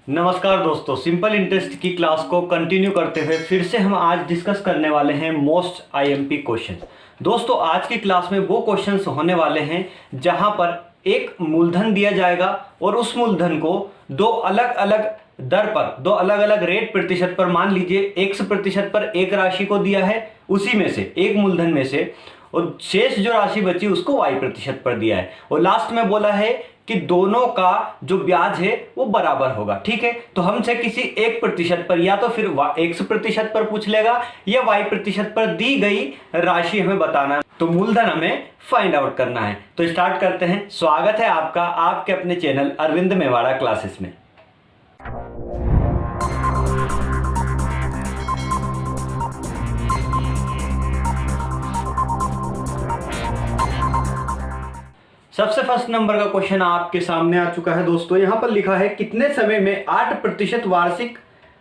नमस्कार दोस्तों, simple interest की क्लास को कंटिन्यू करते हुए फिर से हम आज डिस्कस करने वाले हैं मोस्ट आईएमपी क्वेश्चन। दोस्तों आज की क्लास में वो क्वेश्चंस होने वाले हैं जहां पर एक मूलधन दिया जाएगा और उस मूलधन को दो अलग अलग दर पर, दो अलग अलग रेट प्रतिशत पर, मान लीजिए x% पर एक राशि को दिया है, उसी में से एक मूलधन में से, और शेष जो राशि बची उसको y% पर दिया है, और लास्ट में बोला है कि दोनों का जो ब्याज है वो बराबर होगा। ठीक है, तो हमसे किसी 1% पर या तो फिर x% पर पूछ लेगा या y% पर दी गई राशि हमें बताना है, तो मूलधन हमें फाइंड आउट करना है। तो स्टार्ट करते हैं। स्वागत है आपका आपके अपने चैनल अरविंद मेवाड़ा क्लासेस में। सबसे फर्स्ट नंबर का क्वेश्चन आपके सामने आ चुका है दोस्तों। यहां पर लिखा है कितने समय में 8% वार्षिक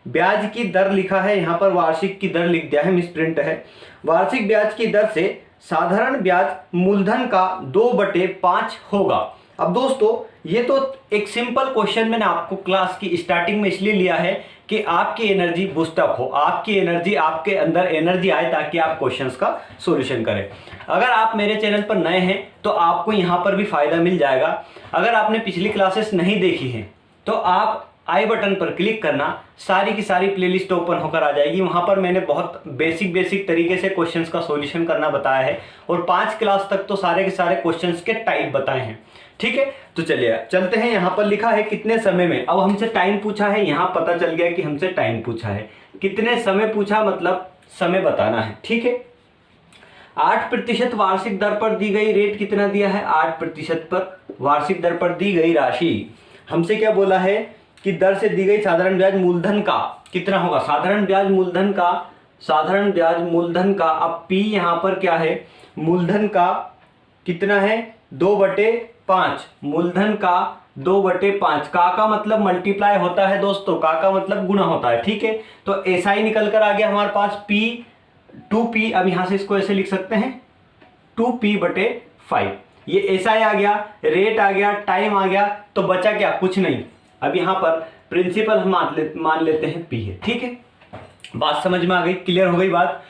ब्याज की दर लिखा है। यहां पर वार्षिक की दर लिख दिया है, मिसप्रिंट है। वार्षिक ब्याज की दर से साधारण ब्याज मूलधन का 2/5 होगा। अब दोस्तों ये तो एक सिंपल क्वेश्चन मैंने आपको क्लास की स्टार्टिंग में इसलिए लिया है कि आपकी एनर्जी बूस्टअप हो, आपकी एनर्जी, आपके अंदर एनर्जी आए ताकि आप क्वेश्चंस का सॉल्यूशन करें। अगर आप मेरे चैनल पर नए हैं तो आपको यहाँ पर भी फायदा मिल जाएगा। अगर आपने पिछली क्लासेस नहीं देखी हैं तो आप आई बटन पर क्लिक करना, सारी की सारी प्लेलिस्ट ओपन होकर आ जाएगी। वहाँ पर मैंने बहुत बेसिक तरीके से क्वेश्चंस का सॉल्यूशन करना बताया है और 5 क्लास तक तो सारे के सारे क्वेश्चंस के टाइप बताए हैं। ठीक है, तो चलिए चलते हैं। यहाँ पर लिखा है कितने समय में। अब हमसे टाइम पूछा है, यहाँ पता चल गया कि हमसे टाइम पूछा है। कितने समय पूछा मतलब समय बताना है। ठीक है, 8% वार्षिक दर पर दी गई रेट कितना दिया है, 8% पर वार्षिक दर पर दी गई राशि। हमसे क्या बोला है कि दर से दी गई साधारण ब्याज मूलधन का कितना होगा। साधारण ब्याज मूलधन का अब P यहाँ पर क्या है, मूलधन का कितना है, 2/5। मूलधन का 2/5। का मतलब मल्टीप्लाई होता है दोस्तों, का मतलब गुणा होता है। ठीक है, तो SI निकल कर आ गया हमारे पास P 2P। अब यहां से इसको ऐसे लिख सकते हैं 2P/5। ये SI आ गया, रेट आ गया, टाइम आ गया, तो बचा क्या, कुछ नहीं। अब यहां पर प्रिंसिपल हम मान लेते हैं P है। ठीक है, बात समझ में आ गई, क्लियर हो गई बात।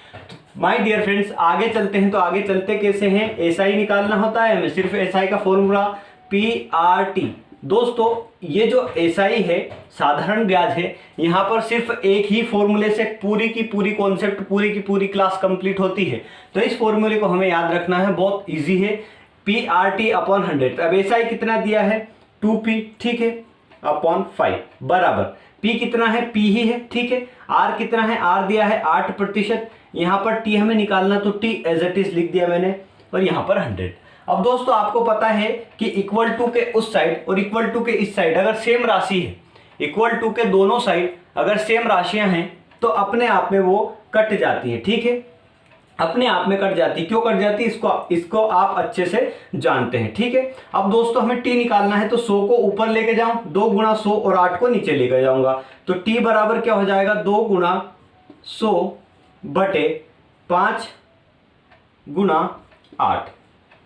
माय डियर फ्रेंड्स आगे चलते हैं। तो आगे चलते कैसे हैं, SI निकालना होता है हमें, सिर्फ SI का फॉर्मूला PRT। दोस्तों ये जो SI है, साधारण ब्याज है, यहाँ पर सिर्फ एक ही फॉर्मूले से पूरी की पूरी कॉन्सेप्ट, पूरी की पूरी क्लास कंप्लीट होती है। तो इस फॉर्मूले को हमें याद रखना है, बहुत इजी है। PRT/100। अब SI कितना दिया है, 2P। ठीक है, अपॉन 5 बराबर P कितना है, P ही है। ठीक है, R कितना है, R दिया है 8%। यहाँ पर T हमें निकालना, तो T एज इट इज लिख दिया मैंने, और यहाँ पर 100। अब दोस्तों आपको पता है कि इक्वल टू के उस साइड और इक्वल टू के इस साइड अगर सेम राशि है, इक्वल टू के दोनों साइड अगर सेम राशियां हैं तो अपने आप में वो कट जाती है। ठीक है, अपने आप में कट जाती। क्यों कट जाती, इसको आप अच्छे से जानते हैं। ठीक है, अब दोस्तों हमें T निकालना है, तो 100 को ऊपर लेके जाऊं, 2 × 100, और 8 को नीचे लेके जाऊंगा, तो T बराबर क्या हो जाएगा, 2 × 100/5 × 8।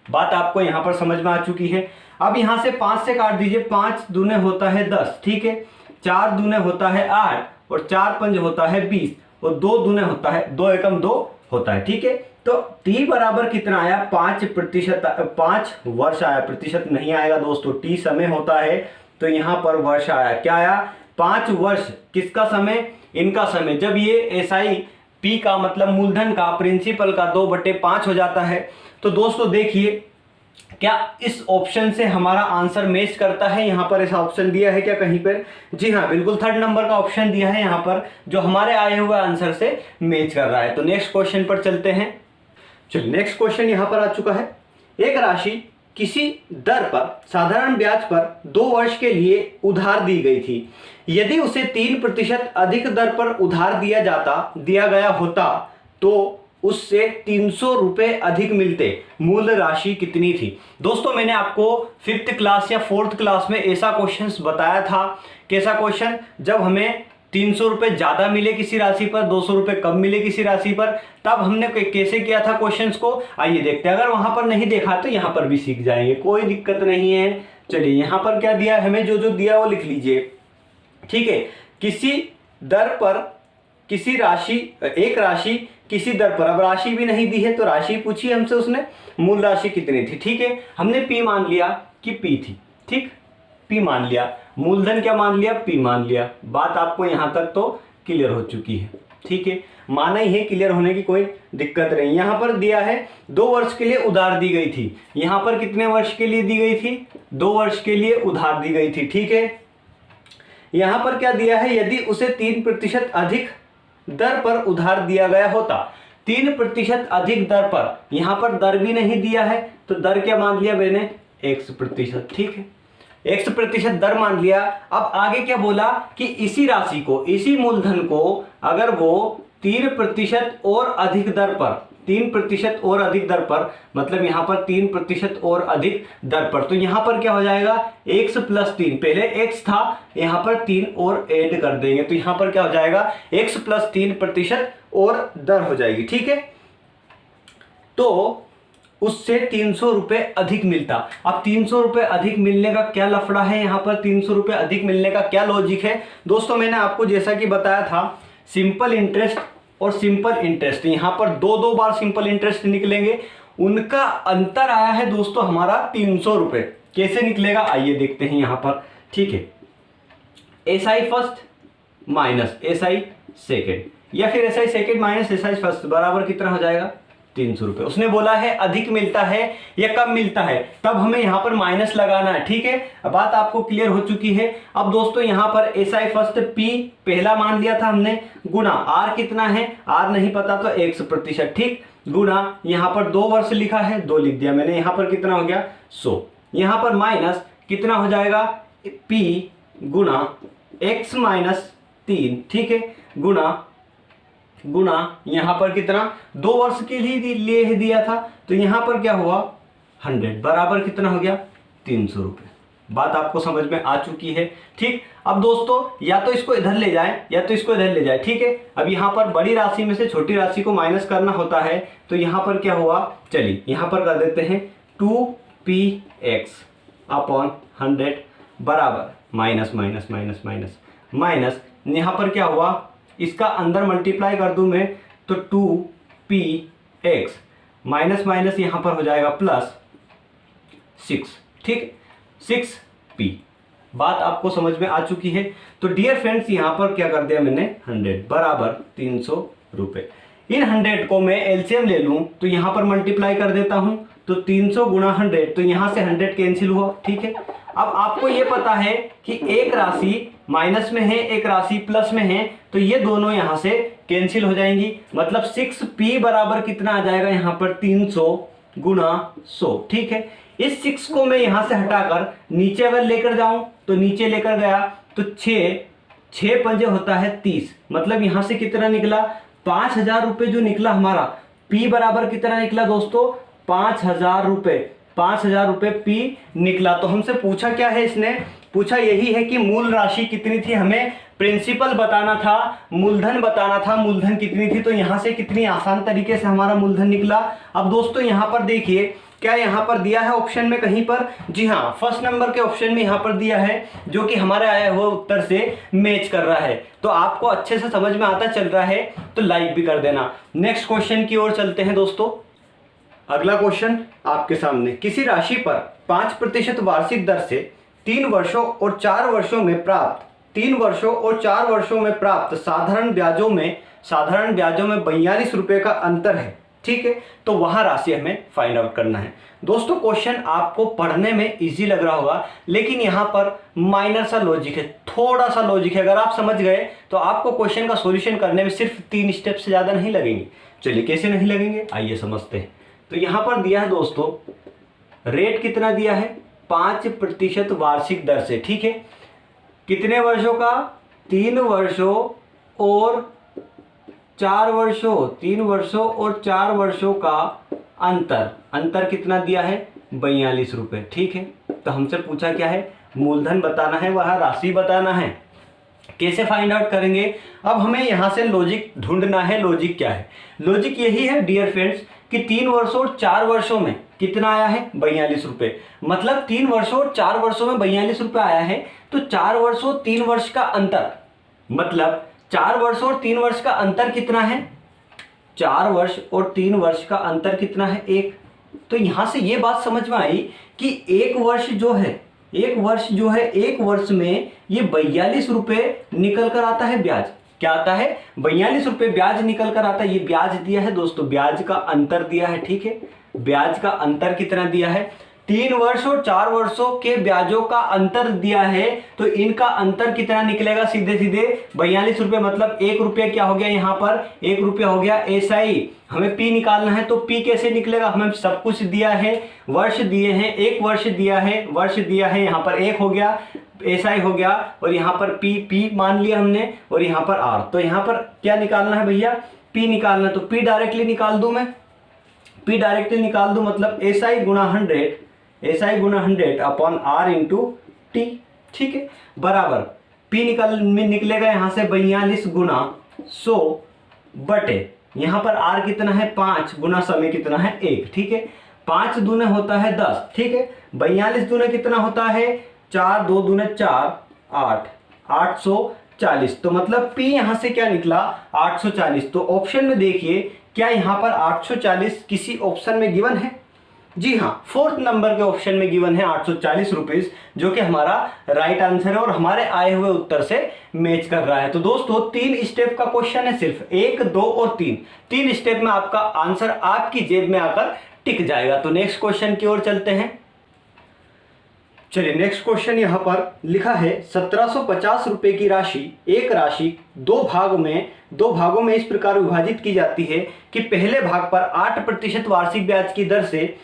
बात आपको यहां पर समझ में आ चुकी है। अब यहां से 5 से काट दीजिए, 5 दूने होता है 10। ठीक है, 4 दूने होता है 8, और 4 पंज होता है 20, और 2 दूने होता है 2 एकम 2 होता है। ठीक है, तो T बराबर कितना आया, 5%। 5 वर्ष आया, प्रतिशत नहीं आएगा दोस्तों। T समय होता है, तो यहां पर वर्ष आया। क्या आया, 5 वर्ष। किसका समय, इनका समय। जब ये SI P का मतलब मूलधन का, प्रिंसिपल का 2/5 हो जाता है, तो दोस्तों देखिए क्या इस ऑप्शन से हमारा आंसर मैच करता है। यहां पर ऐसा ऑप्शन दिया है क्या कहीं पर, जी हाँ बिल्कुल, 3rd नंबर का ऑप्शन दिया है यहां पर, जो हमारे आए हुए आंसर से मैच कर रहा है। तो नेक्स्ट क्वेश्चन पर चलते हैं। चलिए नेक्स्ट क्वेश्चन यहां पर आ चुका है। एक राशि किसी दर पर, साधारण ब्याज पर 2 वर्ष के लिए उधार दी गई थी। यदि उसे 3% अधिक दर पर उधार दिया गया होता तो उससे 300 रुपए अधिक मिलते। मूल राशि कितनी थी। दोस्तों मैंने आपको 5th क्लास या 4th क्लास में ऐसा क्वेश्चन बताया था। कैसा क्वेश्चन, जब हमें 300 रुपए ज्यादा मिले किसी राशि पर, 200 रुपए कम मिले किसी राशि पर, तब हमने कैसे किया था क्वेश्चंस को, आइए देखते हैं। अगर वहां पर नहीं देखा तो यहां पर भी सीख जाएंगे, कोई दिक्कत नहीं है। चलिए यहां पर क्या दिया है हमें, जो दिया वो लिख लीजिए। ठीक है। किसी दर पर किसी राशि, एक राशि किसी दर पर, अब राशि भी नहीं दी है तो राशि पूछी हमसे उसने, मूल राशि कितनी थी, ठीक है। हमने पी मान लिया कि पी थी, ठीक, पी मान लिया, मूलधन क्या मान लिया, पी मान लिया। बात आपको यहां तक तो क्लियर हो चुकी है, ठीक है, माना ही है, क्लियर होने की कोई दिक्कत नहीं। यहां पर दिया है 2 वर्ष के लिए उधार दी गई थी, यहां पर कितने वर्ष के लिए दी गई थी, 2 वर्ष के लिए उधार दी गई थी, ठीक है। यहां पर क्या दिया है, यदि उसे 3% अधिक दर पर उधार दिया गया होता, 3% अधिक दर पर, यहां पर दर भी नहीं दिया है तो दर क्या मान लिया मैंने, 100%, ठीक है, 100% दर मान लिया। अब आगे क्या बोला कि इसी राशि को, इसी मूलधन को अगर वो 3% और अधिक दर पर, 3% और अधिक दर पर, मतलब यहां पर 3% और अधिक दर पर, तो यहां पर क्या हो जाएगा, x + 3, पहले x था, यहां पर 3 और ऐड कर देंगे तो यहां पर क्या हो जाएगा, x + 3% और दर हो जाएगी, ठीक है। तो उससे 300 रुपए अधिक मिलता। अब 300 रुपए अधिक मिलने का क्या लफड़ा है, यहां पर 300 रुपए अधिक मिलने का क्या लॉजिक है दोस्तों। मैंने आपको जैसा कि बताया था, सिंपल इंटरेस्ट और सिंपल इंटरेस्ट, यहां पर 2-2 बार सिंपल इंटरेस्ट निकलेंगे, उनका अंतर आया है दोस्तों हमारा 300 रुपए। कैसे निकलेगा आइए देखते हैं यहां पर, ठीक है। SI first minus SI second, या फिर SI second minus SI first बराबर कितना हो जाएगा, 300 रुपए। उसने बोला है अधिक मिलता है या कम मिलता है, तब हमें यहां पर माइनस लगाना है, ठीक है। अब बात आपको क्लियर हो चुकी है। अब दोस्तों यहां पर SI फर्स्ट P पहला मान लिया था हमने, गुना R कितना है, R नहीं पता तो 100%, ठीक, गुना यहां पर 2 वर्ष लिखा है, 2 लिख दिया मैंने, यहां पर कितना हो गया 100, यहां पर माइनस कितना हो जाएगा P गुना X - 3, ठीक है, गुना यहां पर कितना 2 वर्ष के लिए ही दिया था, तो यहां पर क्या हुआ 100 बराबर कितना हो गया 300 रुपए। बात आपको समझ में आ चुकी है, ठीक। अब दोस्तों या तो इसको इधर ले जाएं या तो इसको इधर ले जाएं, ठीक है। अब यहां पर बड़ी राशि में से छोटी राशि को माइनस करना होता है, तो यहां पर क्या हुआ, चलिए यहां पर कर देते हैं 2px अपॉन 100 बराबर minus minus minus minus minus, यहां पर क्या हुआ, इसका अंदर मल्टीप्लाई कर दूं मैं तो 2px माइनस माइनस यहां पर हो जाएगा प्लस 6, ठीक, 6p। बात आपको समझ में आ चुकी है। तो डियर फ्रेंड्स यहां पर क्या कर दिया मैंने 100 बराबर 300 रुपए। इन 100 को मैं एलसीएम ले लूं तो यहां पर मल्टीप्लाई कर देता हूं तो 300 गुणा 100, तो यहां से 100 कैंसिल हुआ, ठीक है। अब आपको ये पता है कि एक राशि माइनस में है एक राशि प्लस में है, तो ये दोनों यहां से कैंसिल हो जाएंगी, मतलब 6p बराबर कितना आ जाएगा यहां पर 300 गुणा 100, ठीक है। इस 6 को मैं यहां से हटाकर नीचे अगर लेकर जाऊं तो नीचे लेकर गया तो 6 पंजे होता है 30, मतलब यहां से कितना निकला 5000 रुपए जो निकला हमारा, p बराबर कितना निकला दोस्तों 5000 रुपए, 5000 रुपए p निकला। तो हमसे पूछा क्या है, इसने पूछा यही है कि मूल राशि कितनी थी, हमें प्रिंसिपल बताना था, मूलधन बताना था, मूलधन कितनी थी। तो यहां से कितनी आसान तरीके से हमारा मूलधन निकला। अब दोस्तों यहां पर देखिए क्या यहां पर दिया है ऑप्शन में कहीं पर, जी हाँ फर्स्ट नंबर के ऑप्शन में यहां पर दिया है, जो कि हमारे आया हुआ उत्तर से मैच कर रहा है। तो आपको अच्छे से समझ में आता चल रहा है तो लाइक भी कर देना। नेक्स्ट क्वेश्चन की ओर चलते हैं दोस्तों। अगला क्वेश्चन आपके सामने, किसी राशि पर 5% वार्षिक दर से 3 वर्षों और 4 वर्षों में प्राप्त 3 वर्षों और 4 वर्षों में प्राप्त साधारण ब्याजों में 42 रुपए का अंतर है, ठीक है। तो वहां राशि हमें फाइंड आउट करना है। दोस्तों क्वेश्चन आपको पढ़ने में इजी लग रहा होगा, लेकिन यहां पर माइनर सा लॉजिक है, थोड़ा सा लॉजिक है। अगर आप समझ गए तो आपको क्वेश्चन का सॉल्यूशन करने में सिर्फ 3 स्टेप से ज्यादा नहीं लगेंगे। चलिए कैसे नहीं लगेंगे आइए समझते हैं। तो यहां पर दिया है दोस्तों रेट कितना दिया है 5% वार्षिक दर से, ठीक है। कितने वर्षों का 3 वर्षों और 4 वर्षों, 3 वर्षों और 4 वर्षों का अंतर कितना दिया है 42 रुपए, ठीक है। तो हमसे पूछा क्या है मूलधन बताना है, वह राशि बताना है। कैसे फाइंड आउट करेंगे, अब हमें यहां से लॉजिक ढूंढना है। लॉजिक क्या है, लॉजिक यही है डियर फ्रेंड्स कि 3 वर्षों और 4 वर्षों में कितना आया है 42 रुपए, मतलब 3 वर्षों और 4 वर्षों में 42 रुपए आया है, तो 4 वर्ष और 3 वर्ष का अंतर, मतलब 4 वर्ष और 3 वर्ष का अंतर कितना है, 4 वर्ष और 3 वर्ष का अंतर कितना है, 1। तो यहां से ये बात समझ में आई कि एक वर्ष जो है, एक वर्ष में ये 42 रुपये निकल कर आता है ब्याज। क्या आता है, 42 रुपये ब्याज निकल कर आता है। ये ब्याज दिया है दोस्तों, ब्याज का अंतर दिया है, ठीक है। ब्याज का अंतर कितना दिया है, 3 वर्ष और 4 वर्षों के ब्याजों का अंतर दिया है। तो इनका अंतर कितना निकलेगा, सीधे सीधे 42 रुपये, मतलब 1 रुपये क्या हो गया, यहाँ पर 1 रुपया हो गया एसआई। हमें पी निकालना है, तो पी कैसे निकलेगा, हमें सब कुछ दिया है, वर्ष दिए हैं, 1 वर्ष दिया है, यहाँ पर 1 हो गया, एसआई हो गया, और यहाँ पर पी मान लिया हमने, और यहाँ पर आर। तो यहाँ पर क्या निकालना है भैया, पी निकालना। तो पी डायरेक्टली निकाल दूं मैं, मतलब एसआई गुणा 100 अपॉन आर इंटू टी, ठीक है, बराबर पी निकलेगा यहाँ से 42 गुना 100 बटे, यहाँ पर आर कितना है 5 गुना समय कितना है 1, ठीक है। 5 दूने होता है 10, ठीक है। 42 दूने कितना होता है 4, 2 दूने 4, 8, 840। तो मतलब P यहाँ से क्या निकला 840। तो ऑप्शन में देखिए क्या यहाँ पर 840 किसी ऑप्शन में गिवन है, जी हाँ, 4th नंबर के ऑप्शन में गिवन है 840 रुपीज, जो कि हमारा राइट आंसर है और हमारे आए हुए उत्तर से मैच कर रहा है। तो दोस्तों 3 स्टेप का क्वेश्चन है, सिर्फ 1, 2 और 3 स्टेप में आपका आंसर आपकी जेब में आकर टिक जाएगा। तो नेक्स्ट क्वेश्चन की ओर चलते हैं। चलिए नेक्स्ट क्वेश्चन यहाँ पर लिखा है 1750 रुपए की राशि, एक राशि दो भागों में इस प्रकार विभाजित की जाती है कि पहले भाग पर 8% वार्षिक ब्याज की दर से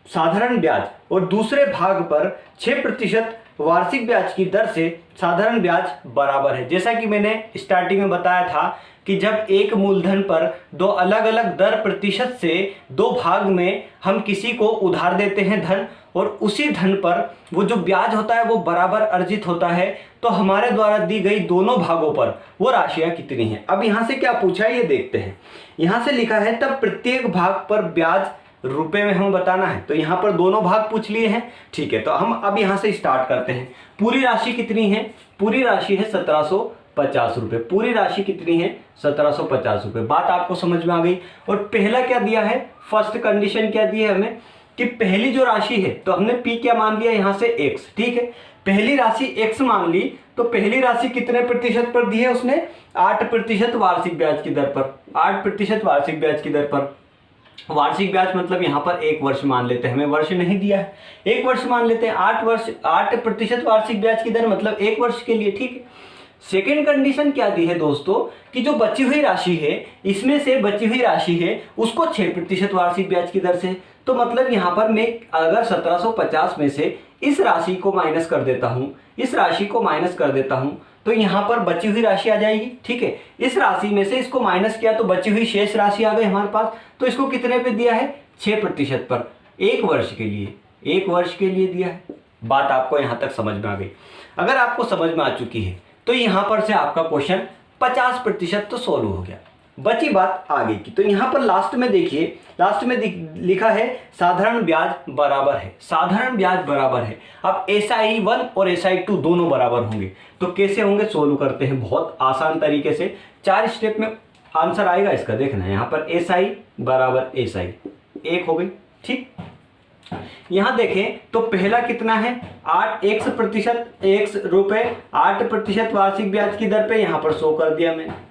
साधारण ब्याज और दूसरे भाग पर 6% वार्षिक ब्याज की दर से साधारण ब्याज बराबर है। जैसा कि मैंने स्टार्टिंग में बताया था कि जब एक मूलधन पर 2 अलग अलग दर प्रतिशत से 2 भाग में हम किसी को उधार देते हैं धन, और उसी धन पर वो जो ब्याज होता है वो बराबर अर्जित होता है, तो हमारे द्वारा दी गई दोनों भागों पर वो राशियां कितनी हैं। अब यहाँ से क्या पूछा है ये देखते हैं। यहाँ से लिखा है तब प्रत्येक भाग पर ब्याज रुपए में हमें बताना है, तो यहाँ पर दोनों भाग पूछ लिए हैं, ठीक है। तो हम अब यहाँ से स्टार्ट करते हैं। पूरी राशि कितनी है, पूरी राशि है 1750 रुपये। पूरी राशि कितनी है 1750 रुपये। बात आपको समझ में आ गई। और पहला क्या दिया है, फर्स्ट कंडीशन क्या दी है हमें कि पहली जो राशि है, तो हमने पी क्या मान लिया यहाँ से x, ठीक है। पहली राशि x मान ली, तो पहली राशि कितने प्रतिशत पर दी है उसने 8% वार्षिक ब्याज की दर पर, 8% वार्षिक ब्याज की दर पर। वार्षिक ब्याज मतलब यहाँ पर 1 वर्ष मान लेते हैं, हमें वर्ष नहीं दिया है, 1 वर्ष मान लेते हैं। 8% वार्षिक ब्याज की दर मतलब 1 वर्ष के लिए, ठीक है। सेकेंड कंडीशन क्या दी है दोस्तों कि जो बची हुई राशि है, इसमें से बची हुई राशि है उसको 6% वार्षिक ब्याज की दर से, तो मतलब यहाँ पर मैं अगर 1750 में से इस राशि को माइनस कर देता हूँ, इस राशि को माइनस कर देता हूँ, तो यहाँ पर बची हुई राशि आ जाएगी, ठीक है। इस राशि में से इसको माइनस किया तो बची हुई शेष राशि आ गई हमारे पास। तो इसको कितने पे दिया है 6% पर, 1 वर्ष के लिए, 1 वर्ष के लिए दिया है। बात आपको यहाँ तक समझ में आ गई। अगर आपको समझ में आ चुकी है तो यहाँ पर से आपका क्वेश्चन 50% तो सोल्व हो गया। बची बात आगे की, तो यहाँ पर लास्ट में देखिए, लास्ट में लिखा है साधारण ब्याज बराबर है, साधारण ब्याज बराबर है। अब SI 1 और SI 2 दोनों बराबर होंगे, तो कैसे होंगे सोल्व करते हैं बहुत आसान तरीके से। 4 स्टेप में आंसर आएगा इसका, देखना है। यहाँ पर SI बराबर SI 1 हो गई, ठीक। यहाँ देखें तो पहला कितना है 8 रुपए 8% वार्षिक ब्याज की दर पे, यहाँ पर 100 कर दिया मैंने।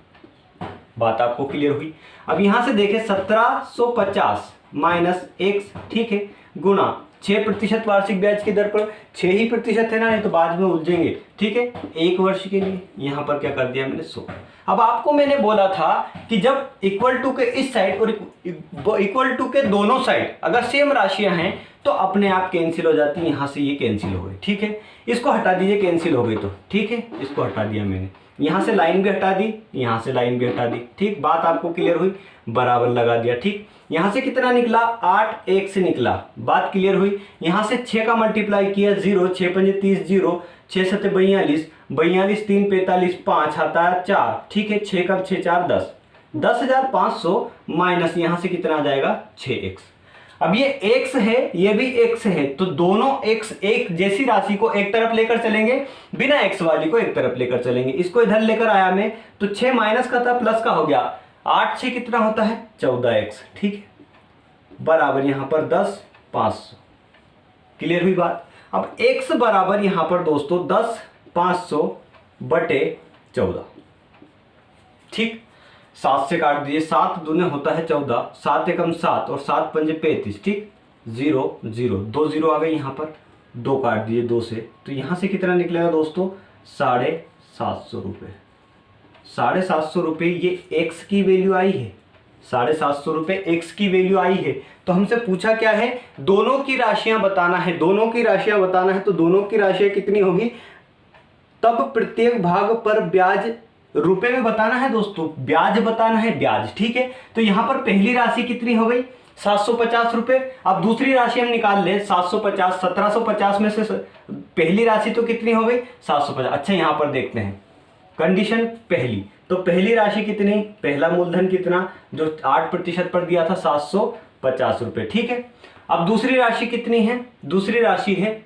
बात आपको क्लियर हुई। अब यहाँ से देखें 1750 माइनस x, ठीक है, गुना 6% वार्षिक ब्याज की दर पर, 6 ही प्रतिशत है ना, नहीं तो बाद में उलझेंगे, ठीक है। 1 वर्ष के लिए यहाँ पर क्या कर दिया मैंने 100। अब आपको मैंने बोला था कि जब इक्वल टू के इस साइड और इक्वल टू के दोनों साइड अगर सेम राशियां हैं तो अपने आप कैंसिल हो जाती है। यहाँ से ये कैंसिल हो गई, ठीक है। इसको हटा दीजिए, कैंसिल हो गई तो, ठीक है। इसको हटा दिया मैंने, यहाँ से लाइन भी हटा दी, यहाँ से लाइन भी हटा दी, ठीक। बात आपको क्लियर हुई, बराबर लगा दिया, ठीक। यहाँ से कितना निकला 8 1 से निकला, बात क्लियर हुई। यहाँ से 6 का मल्टीप्लाई किया 0, 6 पंजे 30, 0, 6 7 42, 42 3 45, 5 आता है 4, ठीक है। 6 का 6 4 10, 10,500 माइनस यहाँ से कितना आ जाएगा 6x। अब ये x है, ये भी x है, तो दोनों x एक जैसी राशि को एक तरफ लेकर चलेंगे, बिना x वाली को एक तरफ लेकर चलेंगे। इसको इधर लेकर आया मैं, तो 6 माइनस का था प्लस का हो गया, 8 6 कितना होता है 14x, ठीक है, बराबर यहां पर 10 500। क्लियर हुई बात। अब x बराबर यहां पर दोस्तों 10 500 बटे 14, ठीक। 7 से काट दीजिए, 7 दूने होता है 14, 7 एकम 7 और 7 पंजे 35, ठीक। 0 0 2 0 आ गए यहाँ पर, 2 काट दीजिए 2 से, तो यहाँ से कितना निकलेगा दोस्तों 750 रुपये। 750 रुपये ये x की वैल्यू आई है, 750 रुपये x की वैल्यू आई है। तो हमसे पूछा क्या है, दोनों की राशियां बताना है, दोनों की राशियां बताना है। तो दोनों की राशियां कितनी होगी, तब प्रत्येक भाग पर ब्याज रुपए में बताना है दोस्तों, ब्याज बताना है, ब्याज, ठीक है। तो यहां पर पहली राशि कितनी हो गई 750 रुपए। अब दूसरी राशि हम निकाल ले 750, 1750 में से पहली राशि तो कितनी हो गई 750। अच्छा यहां पर देखते हैं कंडीशन पहली, तो पहली राशि कितनी, पहला मूलधन कितना जो 8% पर दिया था 750 रुपए, ठीक है। अब दूसरी राशि कितनी है, दूसरी राशि है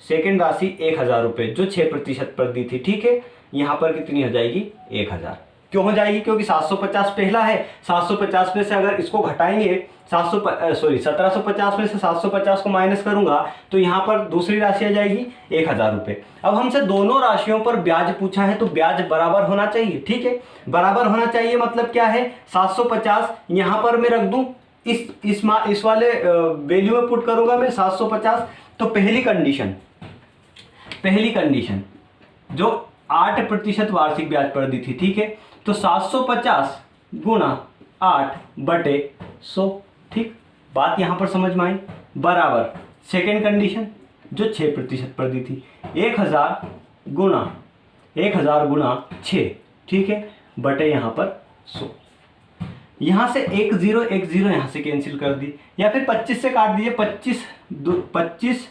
सेकेंड राशि 1000 रुपए जो 6% पर दी थी, ठीक है। यहां पर कितनी हो जाएगी 1000। क्यों हो जाएगी, क्योंकि 750 पहला है, 750 में से अगर इसको घटाएंगे 1750 में से 750 को माइनस करूंगा तो यहां पर दूसरी राशि आ जाएगी 1000 रुपए। अब हमसे दोनों राशियों पर ब्याज पूछा है, तो ब्याज बराबर होना चाहिए, ठीक है। बराबर होना चाहिए मतलब क्या है, 750 यहां पर मैं रख दूं, इस वाले वैल्यू में पुट करूंगा मैं 750। तो पहली कंडीशन जो 8% वार्षिक ब्याज पर दी थी, ठीक है। तो 750 गुणा 8 बटे 100, ठीक। बात यहां पर समझ में आई, बराबर सेकेंड कंडीशन जो 6% पर दी थी 1000 गुणा 6, ठीक है, बटे यहां पर 100। यहां से 1 0 यहां से कैंसिल कर दी, या फिर 25 से काट दीजिए, 25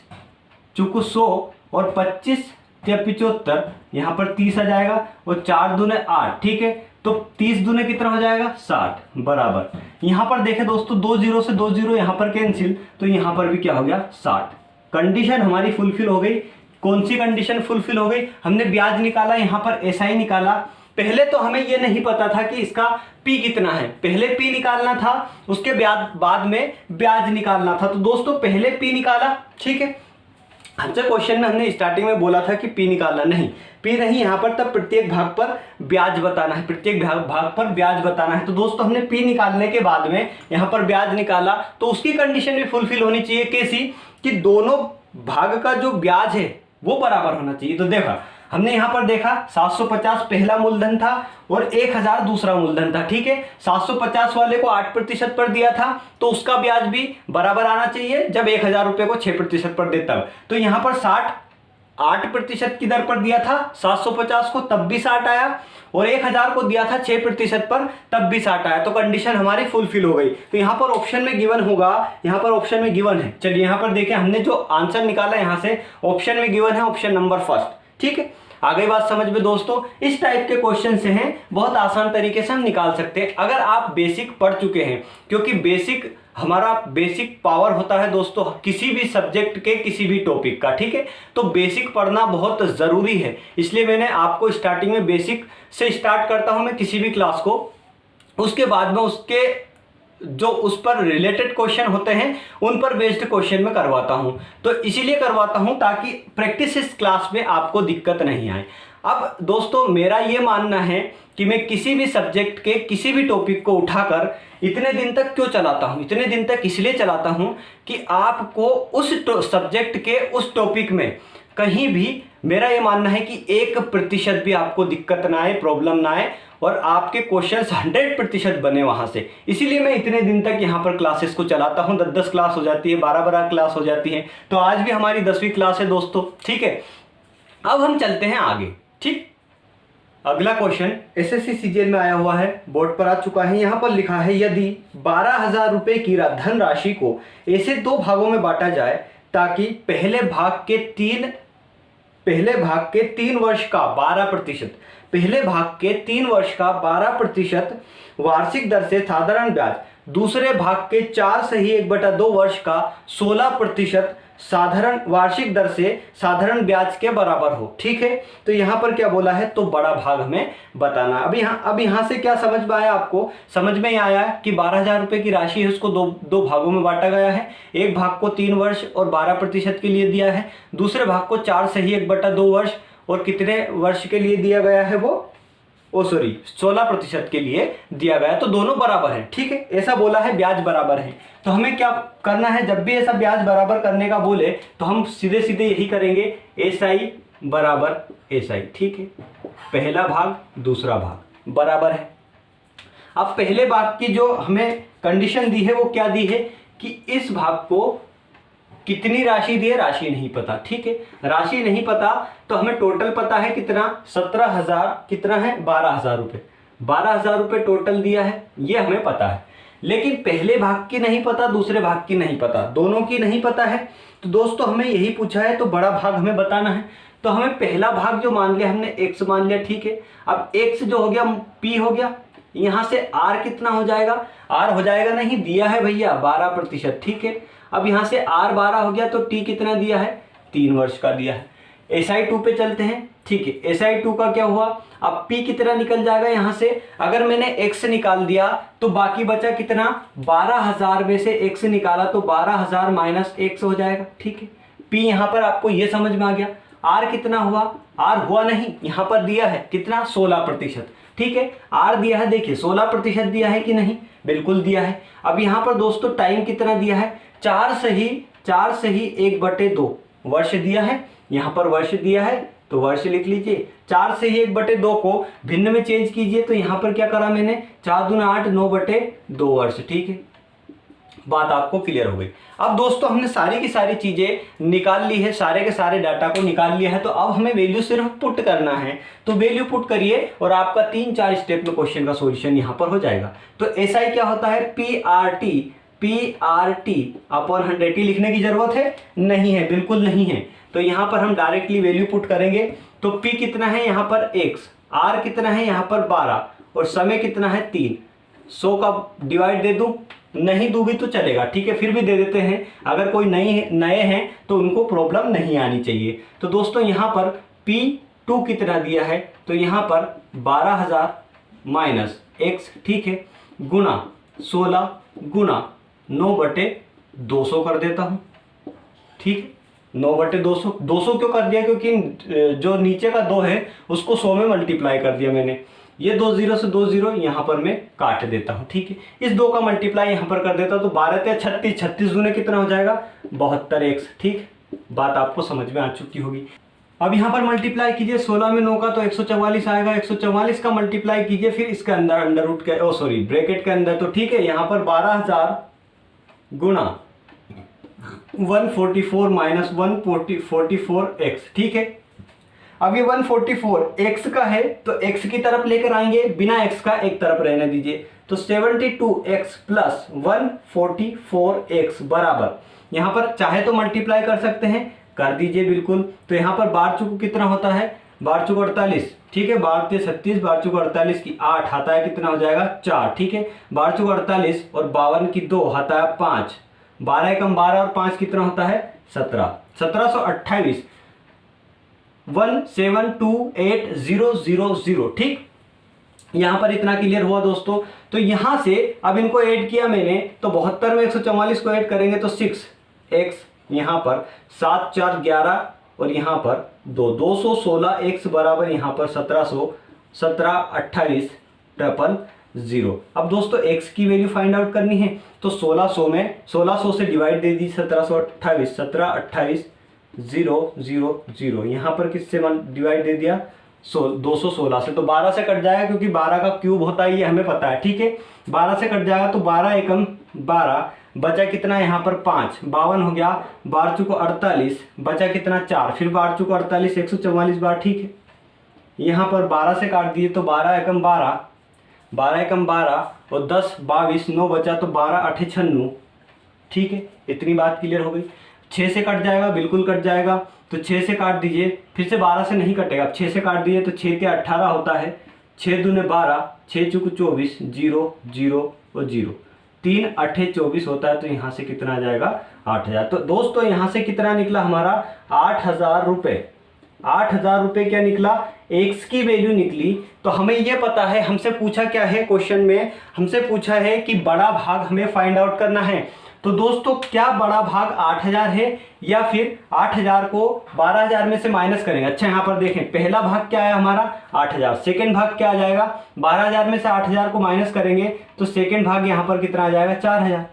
चूंकि 100 और 25 या 75 यहाँ पर 30 आ जाएगा, और 4 दूने 8, ठीक है। तो 30 दूने कितना हो जाएगा 60, बराबर यहाँ पर देखें दोस्तों 2 0 से 2 0 यहाँ पर कैंसिल, तो यहाँ पर भी क्या हो गया 60। कंडीशन हमारी फुलफिल हो गई। कौन सी कंडीशन फुलफिल हो गई, हमने ब्याज निकाला, यहाँ पर ऐसा ही निकाला। पहले तो हमें यह नहीं पता था कि इसका P कितना है, पहले P निकालना था, उसके बाद में ब्याज निकालना था। तो दोस्तों पहले P निकाला, ठीक है। हमसे क्वेश्चन में हमने स्टार्टिंग में बोला था कि P निकालना, नहीं P नहीं, यहाँ पर तब प्रत्येक भाग पर ब्याज बताना है, प्रत्येक भाग पर ब्याज बताना है। तो दोस्तों हमने P निकालने के बाद में यहाँ पर ब्याज निकाला, तो उसकी कंडीशन भी फुलफिल होनी चाहिए, कैसी कि दोनों भाग का जो ब्याज है वो बराबर होना चाहिए। तो देखा हमने यहाँ पर देखा 750 पहला मूलधन था और 1000 दूसरा मूलधन था, ठीक है। 750 वाले को 8% पर दिया था, तो उसका ब्याज भी बराबर आना चाहिए जब 1000 रुपये को 6% पर देता है। तो यहाँ पर 8% की दर पर दिया था 750 को, तब भी 60 आया, और 1000 को दिया था 6% पर, तब भी 60 आया। तो कंडीशन हमारी फुलफिल हो गई। तो यहाँ पर ऑप्शन में गिवन होगा, यहाँ पर ऑप्शन में गिवन है। चलिए यहाँ पर देखें, हमने जो आंसर निकाला यहाँ से ऑप्शन में गिवन है, ऑप्शन नंबर फर्स्ट, ठीक है। आ गई बात समझ में दोस्तों। इस टाइप के क्वेश्चन से हैं, बहुत आसान तरीके से हम निकाल सकते हैं अगर आप बेसिक पढ़ चुके हैं, क्योंकि बेसिक हमारा बेसिक पावर होता है दोस्तों किसी भी सब्जेक्ट के, किसी भी टॉपिक का, ठीक है। तो बेसिक पढ़ना बहुत ज़रूरी है, इसलिए मैंने आपको स्टार्टिंग में बेसिक से स्टार्ट करता हूं मैं किसी भी क्लास को, उसके बाद में उसके जो उस पर रिलेटेड क्वेश्चन होते हैं उन पर बेस्ड क्वेश्चन में करवाता हूं। तो इसीलिए करवाता हूं ताकि प्रैक्टिस इस क्लास में आपको दिक्कत नहीं आए। अब दोस्तों मेरा ये मानना है कि मैं किसी भी सब्जेक्ट के किसी भी टॉपिक को उठाकर इतने दिन तक क्यों चलाता हूं, इतने दिन तक इसलिए चलाता हूं कि आपको उस सब्जेक्ट के उस टॉपिक में कहीं भी, मेरा ये मानना है कि 1% भी आपको दिक्कत ना आए, प्रॉब्लम ना आए, और आपके क्वेश्चंस 100% बने वहां से। इसीलिए मैं इतने दिन तक यहाँ पर क्लासेस को चलाता हूँ। 10 क्लास हो जाती है, 12 क्लास हो जाती है। तो आज भी हमारी 10वीं क्लास है दोस्तों, ठीक है। अब हम चलते हैं आगे, ठीक। अगला क्वेश्चन एसएससी सीजीएल में आया हुआ है, बोर्ड पर आ चुका है। यहाँ पर लिखा है, यदि 12,000 रुपये की धनराशि को ऐसे 2 भागों में बांटा जाए ताकि पहले भाग के 3 वर्ष का 12%, पहले भाग के 3 वर्ष का 12% वार्षिक दर से साधारण ब्याज, दूसरे भाग के 4/1/2 वर्ष का 16% साधारण वार्षिक दर से साधारण ब्याज के बराबर हो। ठीक है, तो यहाँ पर क्या बोला है, तो बड़ा भाग हमें बताना। अब यहाँ से क्या समझ में आया, आपको समझ में आया कि 12,000 रुपये की राशि है, उसको दो भागों में बांटा गया है। एक भाग को 3 वर्ष और 12% के लिए दिया है, दूसरे भाग को 4/1/2 वर्ष और कितने वर्ष के लिए दिया गया है, वो 16% के लिए दिया गया। तो दोनों बराबर हैं। ठीक है, ऐसा बोला है ब्याज बराबर है। तो हमें क्या करना है, जब भी ऐसा ब्याज बराबर करने का बोले तो हम सीधे सीधे यही करेंगे, SI बराबर SI। ठीक है, पहला भाग दूसरा भाग बराबर है। अब पहले भाग की जो हमें कंडीशन दी है वो क्या दी है कि इस भाग को कितनी राशि दी है, राशि नहीं पता। ठीक है, राशि नहीं पता तो हमें टोटल पता है कितना, 17,000 कितना है, 12,000 रुपये। 12,000 रुपये टोटल दिया है, ये हमें पता है। लेकिन पहले भाग की नहीं पता, दूसरे भाग की नहीं पता, दोनों की नहीं पता है। तो दोस्तों हमें यही पूछा है, तो बड़ा भाग हमें बताना है। तो हमें पहला भाग जो मान लिया हमने x मान लिया। ठीक है, अब x जो हो गया p हो गया, यहाँ से r कितना हो जाएगा, r हो जाएगा नहीं, दिया है भैया 12%। ठीक है, अब यहाँ से r 12 हो गया तो t कितना दिया है, 3 वर्ष का दिया है। SI2 पे चलते हैं। ठीक है, SI2 का क्या हुआ, अब p कितना निकल जाएगा, यहाँ से अगर मैंने x निकाल दिया तो बाकी बचा कितना, 12,000 में से x निकाला तो 12,000 माइनस x हो जाएगा। ठीक है, p यहाँ पर आपको ये समझ में आ गया। r कितना हुआ, r हुआ नहीं, यहाँ पर दिया है कितना, 16%। ठीक है, r दिया है, देखिए 16% दिया है कि नहीं, बिल्कुल दिया है। अब यहाँ पर दोस्तों टाइम कितना दिया है, 4/1/2 वर्ष दिया है, यहाँ पर वर्ष दिया है तो वर्ष लिख लीजिए। 4/1/2 को भिन्न में चेंज कीजिए, तो यहाँ पर क्या करा मैंने, 4 दूना 8, 9/2 वर्ष। ठीक है, बात आपको क्लियर हो गई। अब दोस्तों हमने सारी की सारी चीजें निकाल ली है, सारे के सारे डाटा को निकाल लिया है। तो अब हमें वैल्यू सिर्फ पुट करना है, तो वैल्यू पुट करिए और आपका 3-4 स्टेप में क्वेश्चन का सॉल्यूशन यहाँ पर हो जाएगा। तो SI क्या होता है, PRT अपॉन 100। लिखने की जरूरत है नहीं है, बिल्कुल नहीं है। तो यहाँ पर हम डायरेक्टली वैल्यू पुट करेंगे। तो P कितना है यहाँ पर x, R कितना है यहाँ पर 12 और समय कितना है 3। 100 का डिवाइड दे दूं, नहीं दूंगी तो चलेगा। ठीक है, फिर भी दे देते हैं, अगर कोई नए हैं तो उनको प्रॉब्लम नहीं आनी चाहिए। तो दोस्तों यहाँ पर P2 कितना दिया है, तो यहाँ पर 12,000 माइनस x। ठीक है, गुना 16 गुना 9/200 कर देता हूँ। ठीक है, 9/200। 200 क्यों कर दिया, क्योंकि जो नीचे का 2 है उसको 100 में मल्टीप्लाई कर दिया मैंने। ये 2 0 से 2 0 यहाँ पर मैं काट देता हूँ। ठीक है, इस 2 का मल्टीप्लाई यहाँ पर कर देता हूँ, तो 12 × 36, 36 दूने कितना हो जाएगा, 72x। ठीक, बात आपको समझ में आ चुकी होगी। अब यहाँ पर मल्टीप्लाई कीजिए, 16 में 9 का तो 144 आएगा, 144 का मल्टीप्लाई कीजिए फिर इसके अंदर अंडर रूट के ब्रैकेट के अंदर। तो ठीक है, यहाँ पर 12,000 गुना 144 माइनस 144x। ठीक है, अब ये 144 x का है तो x की तरफ लेकर आएंगे, बिना x का एक तरफ रहने दीजिए। तो 72x प्लस 144x बराबर, यहाँ पर चाहे तो मल्टीप्लाई कर सकते हैं, कर दीजिए बिल्कुल। तो यहाँ पर 12 चुक कितना होता है, 12 चुक 48। ठीक है, 12 × 36, 12 चुक 48 की 8 आता है, कितना हो जाएगा 4। ठीक है, 12 चुक 48 और 52 की 2 आता है 5। 12 × 12 और 5 कितना होता है 17। 1728 1728000। ठीक, यहां पर इतना क्लियर हुआ दोस्तों। तो यहां से अब इनको ऐड किया मैंने, तो 72 में 144 को ऐड करेंगे तो 6x, यहां पर 7 4 11 और यहां पर 216x बराबर यहां पर 1728 000। अब दोस्तों x की वैल्यू फाइंड आउट करनी है, तो 1600 में 1600 से डिवाइड दे दी 1728, 1728 000। यहाँ पर किससे डिवाइड दे दिया, 216 से। तो 12 से कट जाएगा, क्योंकि 12 का क्यूब होता है, ये हमें पता है। ठीक है, 12 से कट जाएगा तो 12 एकम 12, बचा कितना यहाँ पर 5, 52 हो गया। 12 चुको 48, बचा कितना 4, फिर 12 चुको 48, 144 बार। ठीक है, यहाँ पर 12 से काट दिए तो 12 एकम 12, 12 एकम 12 और 10 22, 9 बचा तो 12 8 96। ठीक है, इतनी बात क्लियर हो गई। 6 से कट जाएगा, बिल्कुल कट जाएगा। तो 6 से काट दीजिए, फिर से 12 से नहीं कटेगा, अब 6 से काट दीजिए तो 6 के 18 होता है, 6 दूने 12, 6 चौके 24, 0 0 और 0, 3 8 24 होता है। तो यहाँ से कितना आ जाएगा 8000। तो दोस्तों यहाँ से कितना निकला हमारा 8000 रुपये। 8000 रुपये क्या निकला, एक्स की वैल्यू निकली। तो हमें ये पता है, हमसे पूछा क्या है क्वेश्चन में, हमसे पूछा है कि बड़ा भाग हमें फाइंड आउट करना है। तो दोस्तों क्या बड़ा भाग 8000 है या फिर 8000 को 12000 में से माइनस करेंगे। अच्छा यहाँ पर देखें, पहला भाग क्या है हमारा 8000, सेकेंड भाग क्या आ जाएगा 12000 में से 8000 को माइनस करेंगे तो सेकेंड भाग यहाँ पर कितना आ जाएगा 4000।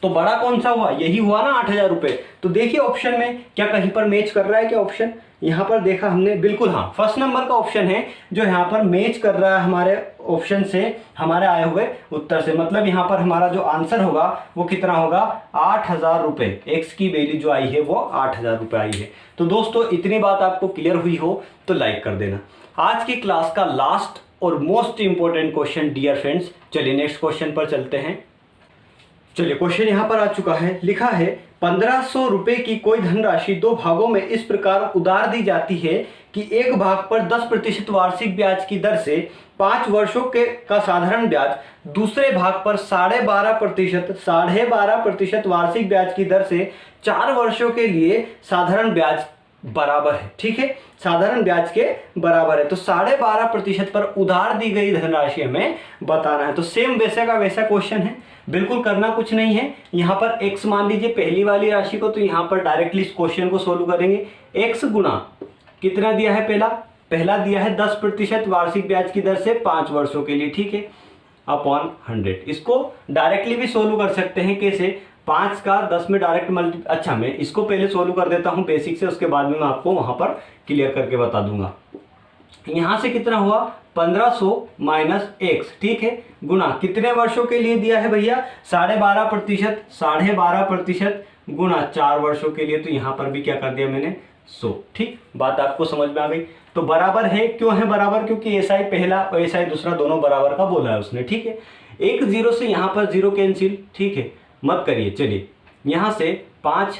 तो बड़ा कौन सा हुआ, यही हुआ ना 8000 रुपये। तो देखिए ऑप्शन में क्या कहीं पर मैच कर रहा है क्या ऑप्शन, यहाँ पर देखा हमने, बिल्कुल हाँ, फर्स्ट नंबर का ऑप्शन है जो यहाँ पर मैच कर रहा है हमारे ऑप्शन से, हमारे आए हुए उत्तर से। मतलब यहाँ पर हमारा जो आंसर होगा वो कितना होगा 8000 रुपये। एक्स की वैल्यू जो आई है वो 8000 रुपये आई है। तो दोस्तों इतनी बात आपको क्लियर हुई हो तो लाइक कर देना। आज की क्लास का लास्ट और most important question dear friends, चलिए नेक्स्ट क्वेश्चन पर चलते हैं। चलिए क्वेश्चन यहाँ पर आ चुका है, लिखा है 1500 रुपये की कोई धनराशि दो भागों में इस प्रकार उधार दी जाती है कि एक भाग पर 10% वार्षिक ब्याज की दर से 5 वर्षों का साधारण ब्याज, दूसरे भाग पर 12.5% वार्षिक ब्याज की दर से 4 वर्षों के लिए साधारण ब्याज बराबर है। ठीक है, साधारण ब्याज के बराबर है। तो 12.5% पर उधार दी गई धनराशि हमें बताना है। तो सेम वैसा का वैसा क्वेश्चन है, बिल्कुल करना कुछ नहीं है। यहाँ पर x मान लीजिए पहली वाली राशि को, तो यहाँ पर डायरेक्टली इस क्वेश्चन को सोल्व करेंगे। x गुना कितना दिया है, पहला दिया है 10% वार्षिक ब्याज की दर से 5 वर्षों के लिए, ठीक है, अपॉन 100। इसको डायरेक्टली भी सोल्व कर सकते हैं, कैसे, 5 का 10 में डायरेक्ट मल्टी, अच्छा मैं इसको पहले सोल्व कर देता हूँ बेसिक से, उसके बाद में मैं आपको वहाँ पर क्लियर करके बता दूंगा। यहाँ से कितना हुआ 1500 माइनस x, ठीक है, गुना कितने वर्षों के लिए दिया है भैया 12.5% गुना 4 वर्षों के लिए। तो यहाँ पर भी क्या कर दिया मैंने 100। ठीक, बात आपको समझ में आ गई। तो बराबर है, क्यों है बराबर, क्योंकि एसआई पहला और एसआई दूसरा दोनों बराबर का बोला है उसने। ठीक है, एक जीरो से यहाँ पर जीरो कैंसिल, ठीक है, मत करिए। चलिए यहाँ से 5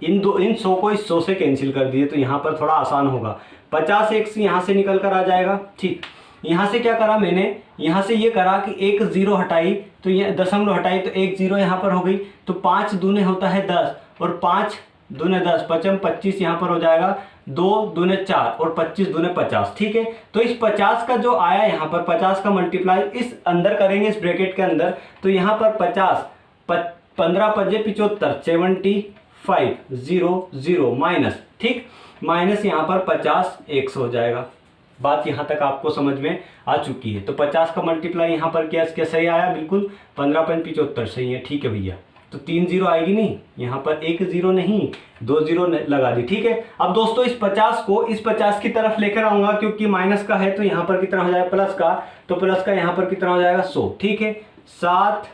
इन 100 को इस 100 से कैंसिल कर दिए तो यहाँ पर थोड़ा आसान होगा। 50x यहाँ से निकल कर आ जाएगा। ठीक, यहाँ से क्या करा मैंने, यहाँ से ये करा कि एक जीरो हटाई तो ये दशमलव हटाई तो एक जीरो यहाँ पर हो गई। तो 5 दूने होता है 10 और 5 दूने 10, 5 25 यहाँ पर हो जाएगा, 2 दूने 4 और 25 दूने 50। ठीक है, तो इस 50 का जो आया यहाँ पर 50 का मल्टीप्लाई इस अंदर करेंगे, इस ब्रैकेट के अंदर। तो यहाँ पर 50 15 पजे 75 75 0 0 माइनस, ठीक, माइनस यहाँ पर 50 x हो जाएगा। बात यहाँ तक आपको समझ में आ चुकी है। तो 50 का मल्टीप्लाई यहाँ पर क्या सही आया, बिल्कुल 15.75 सही है। ठीक है भैया, तो 3 जीरो आएगी नहीं, यहाँ पर 1 जीरो नहीं 2 जीरो लगा दी। ठीक है, अब दोस्तों इस 50 को इस 50 की तरफ लेकर आऊंगा, क्योंकि माइनस का है तो यहाँ पर कितना हो जाएगा प्लस का, तो प्लस का यहाँ पर कितना हो जाएगा 100। ठीक है, 7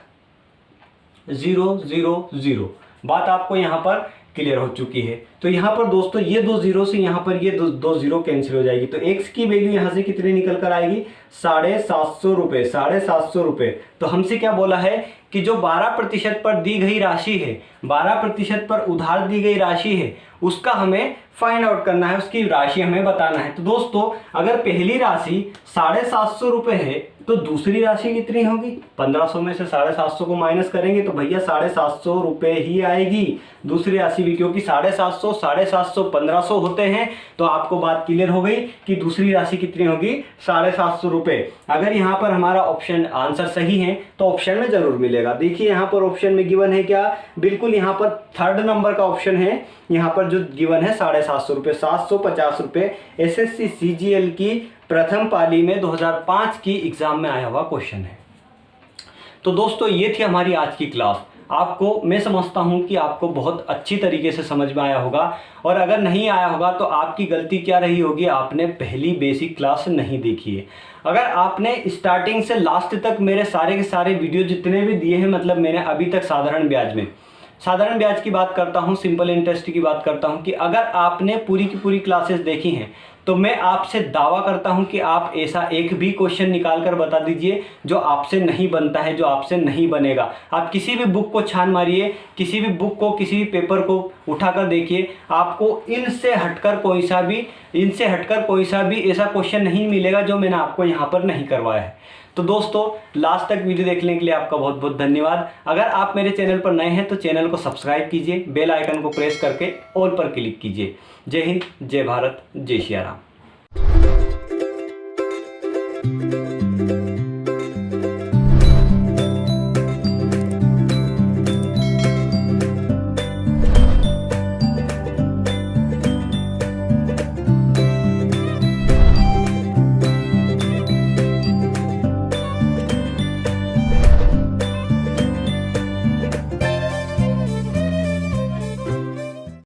0 0 0। बात आपको यहाँ पर क्लियर हो चुकी है। तो यहाँ पर दोस्तों ये 2 जीरो से यहाँ पर ये दो जीरो कैंसिल हो जाएगी। तो x की वैल्यू यहाँ से कितनी निकल कर आएगी 750 रुपये, 750 रुपये। तो हमसे क्या बोला है कि जो 12% पर दी गई राशि है, 12% पर उधार दी गई राशि है, उसका हमें फाइंड आउट करना है, उसकी राशि हमें बताना है। तो दोस्तों अगर पहली राशि 750 रुपये है तो दूसरी राशि कितनी होगी, 1500 में से 750 को माइनस करेंगे तो भैया 750 रुपये ही आएगी दूसरी राशि भी, क्योंकि 750 750 1500 होते हैं। तो आपको बात क्लियर हो गई कि दूसरी राशि कितनी होगी 750 रुपये। अगर यहाँ पर हमारा ऑप्शन आंसर सही है तो ऑप्शन में जरूर मिलेगा। देखिए यहाँ पर ऑप्शन में गिवन है क्या, बिल्कुल यहाँ पर 3rd नंबर का ऑप्शन है। यहाँ पर जो गिवन है 750 रुपये, 750 रुपये एसएससी सीजीएल की प्रथम पाली में 2005 की एग्जाम में आया हुआ क्वेश्चन है। तो दोस्तों ये थी हमारी आज की क्लास। आपको, मैं समझता हूँ कि आपको बहुत अच्छी तरीके से समझ में आया होगा, और अगर नहीं आया होगा तो आपकी गलती क्या रही होगी, आपने पहली बेसिक क्लास नहीं देखी है। अगर आपने स्टार्टिंग से लास्ट तक मेरे सारे के सारे वीडियो जितने भी दिए हैं, मतलब मैंने अभी तक साधारण ब्याज की बात करता हूँ, सिंपल इंटरेस्ट की बात करता हूँ, कि अगर आपने पूरी की पूरी क्लासेस देखी हैं तो मैं आपसे दावा करता हूं कि आप ऐसा एक भी क्वेश्चन निकाल कर बता दीजिए जो आपसे नहीं बनता है, जो आपसे नहीं बनेगा। आप किसी भी बुक को छान मारिए, किसी भी बुक को, किसी भी पेपर को उठाकर देखिए, आपको इनसे हटकर कोई सा भी ऐसा क्वेश्चन नहीं मिलेगा जो मैंने आपको यहाँ पर नहीं करवाया है। तो दोस्तों, लास्ट तक वीडियो देखने के लिए आपका बहुत बहुत धन्यवाद। अगर आप मेरे चैनल पर नए हैं तो चैनल को सब्सक्राइब कीजिए, बेल आइकन को प्रेस करके ऑल पर क्लिक कीजिए। जय हिंद, जय भारत, जय श्री राम।